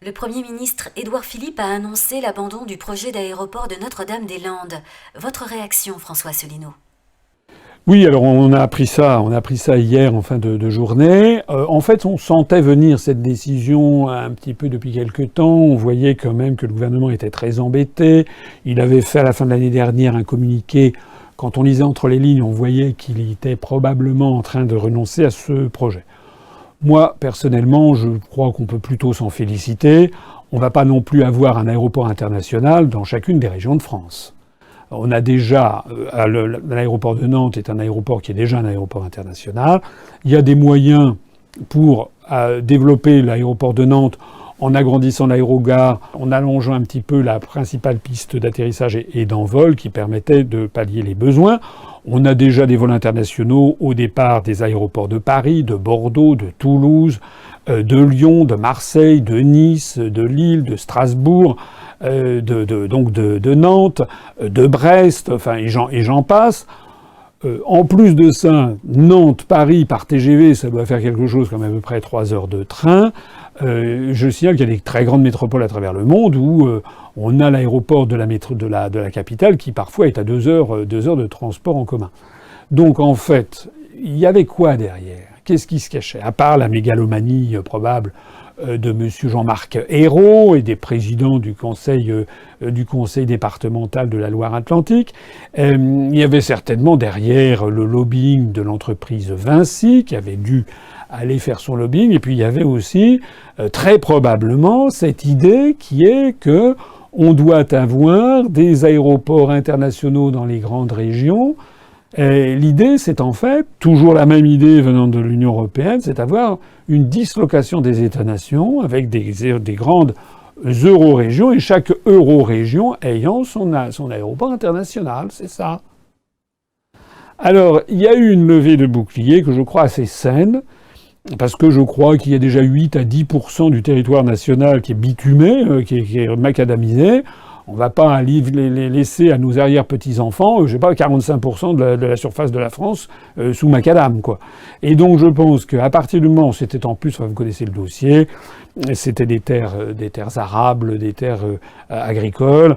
Le Premier ministre Édouard Philippe a annoncé l'abandon du projet d'aéroport de Notre-Dame-des-Landes. Votre réaction, François Asselineau? Oui, alors on a appris ça hier en fin de journée. En fait, on sentait venir cette décision un petit peu depuis quelque temps. On voyait quand même que le gouvernement était très embêté. Il avait fait à la fin de l'année dernière un communiqué. Quand on lisait entre les lignes, on voyait qu'il était probablement en train de renoncer à ce projet. Moi, personnellement, je crois qu'on peut plutôt s'en féliciter. On ne va pas non plus avoir un aéroport international dans chacune des régions de France. On a déjà, l'aéroport de Nantes est un aéroport qui est déjà un aéroport international. Il y a des moyens pour développer l'aéroport de Nantes en agrandissant l'aérogare, en allongeant un petit peu la principale piste d'atterrissage et d'envol qui permettait de pallier les besoins. On a déjà des vols internationaux au départ des aéroports de Paris, de Bordeaux, de Toulouse, de Lyon, de Marseille, de Nice, de Lille, de Strasbourg, de Nantes, de Brest, enfin et j'en passe. En plus de ça, Nantes-Paris par TGV, ça doit faire quelque chose comme à peu près 3 heures de train. Je signale qu'il y a des très grandes métropoles à travers le monde où on a l'aéroport de la capitale qui parfois est à 2 heures de transport en commun. Donc en fait, il y avait quoi derrière? Qu'est-ce qui se cachait? À part la mégalomanie probable de M. Jean-Marc Ayrault et des présidents du conseil départemental de la Loire-Atlantique. Il y avait certainement derrière le lobbying de l'entreprise Vinci qui avait dû aller faire son lobbying. Et puis il y avait aussi très probablement cette idée qui est que on doit avoir des aéroports internationaux dans les grandes régions. Et l'idée, c'est en fait toujours la même idée venant de l'Union européenne, c'est d'avoir une dislocation des États-nations avec des grandes euro-régions et chaque euro-région ayant son aéroport international, c'est ça. Alors, il y a eu une levée de bouclier que je crois assez saine, parce que je crois qu'il y a déjà 8 à 10% du territoire national qui est bitumé, qui est macadamisé. On va pas les laisser à nos arrière-petits-enfants, je sais pas, 45% de la surface de la France sous macadam, quoi. Et donc je pense qu'à partir du moment où c'était en plus, vous connaissez le dossier, c'était des terres arables, des terres agricoles,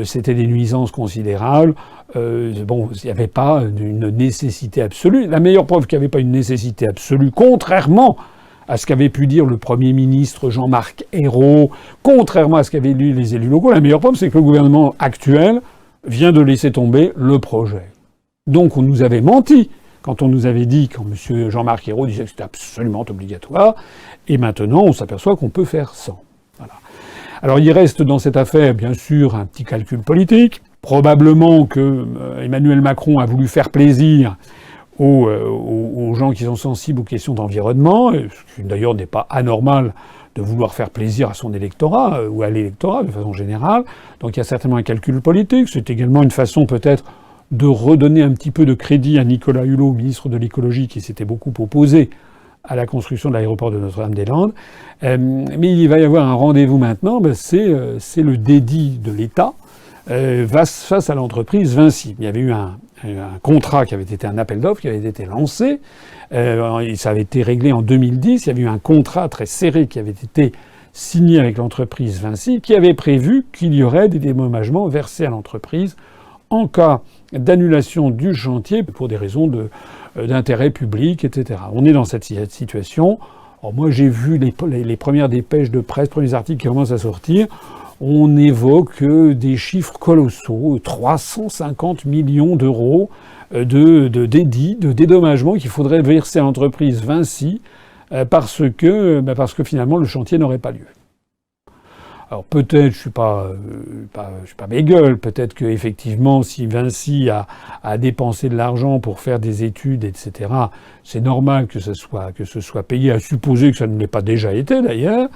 c'était des nuisances considérables. Bon, il n'y avait pas une nécessité absolue. La meilleure preuve qu'il n'y avait pas une nécessité absolue, contrairement à ce qu'avait pu dire le Premier ministre Jean-Marc Ayrault, contrairement à ce qu'avaient dit les élus locaux, la meilleure preuve, c'est que le gouvernement actuel vient de laisser tomber le projet. Donc on nous avait menti quand on nous avait dit, quand M. Jean-Marc Ayrault disait que c'était absolument obligatoire, et maintenant on s'aperçoit qu'on peut faire sans. Voilà. Alors il reste dans cette affaire, bien sûr, un petit calcul politique. Probablement que Emmanuel Macron a voulu faire plaisir aux gens qui sont sensibles aux questions d'environnement, ce qui d'ailleurs n'est pas anormal de vouloir faire plaisir à son électorat ou à l'électorat de façon générale. Donc il y a certainement un calcul politique. C'est également une façon peut-être de redonner un petit peu de crédit à Nicolas Hulot, ministre de l'écologie, qui s'était beaucoup opposé à la construction de l'aéroport de Notre-Dame-des-Landes. Mais il va y avoir un rendez-vous maintenant, c'est le dédit de l'État face à l'entreprise Vinci. Il y avait eu un contrat qui avait été un appel d'offres qui avait été lancé. Ça avait été réglé en 2010. Il y avait eu un contrat très serré qui avait été signé avec l'entreprise Vinci qui avait prévu qu'il y aurait des dédommagements versés à l'entreprise en cas d'annulation du chantier pour des raisons d'intérêt public, etc. On est dans cette situation. Alors moi, j'ai vu les premières dépêches de presse, premiers articles qui commencent à sortir. On évoque des chiffres colossaux, 350 millions d'euros de dédommagements qu'il faudrait verser à l'entreprise Vinci parce que finalement le chantier n'aurait pas lieu. Alors peut-être, je suis pas bégueule, peut-être que effectivement, si Vinci a dépensé de l'argent pour faire des études, etc., c'est normal que ce soit payé, à supposer que ça ne l'ait pas déjà été d'ailleurs.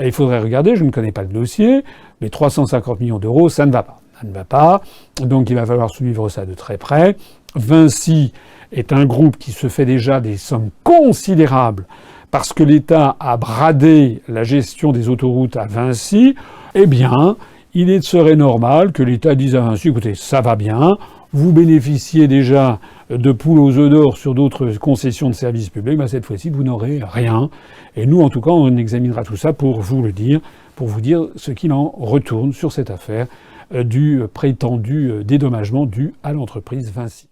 Il faudrait regarder, je ne connais pas le dossier, mais 350 millions d'euros, ça ne va pas. Ça ne va pas. Donc il va falloir suivre ça de très près. Vinci est un groupe qui se fait déjà des sommes considérables parce que l'État a bradé la gestion des autoroutes à Vinci. Eh bien, il serait normal que l'État dise à Vinci, écoutez, ça va bien, vous bénéficiez déjà de poules aux œufs d'or sur d'autres concessions de services publics, cette fois-ci, vous n'aurez rien. Et nous, en tout cas, on examinera tout ça pour vous le dire, pour vous dire ce qu'il en retourne sur cette affaire du prétendu dédommagement dû à l'entreprise Vinci.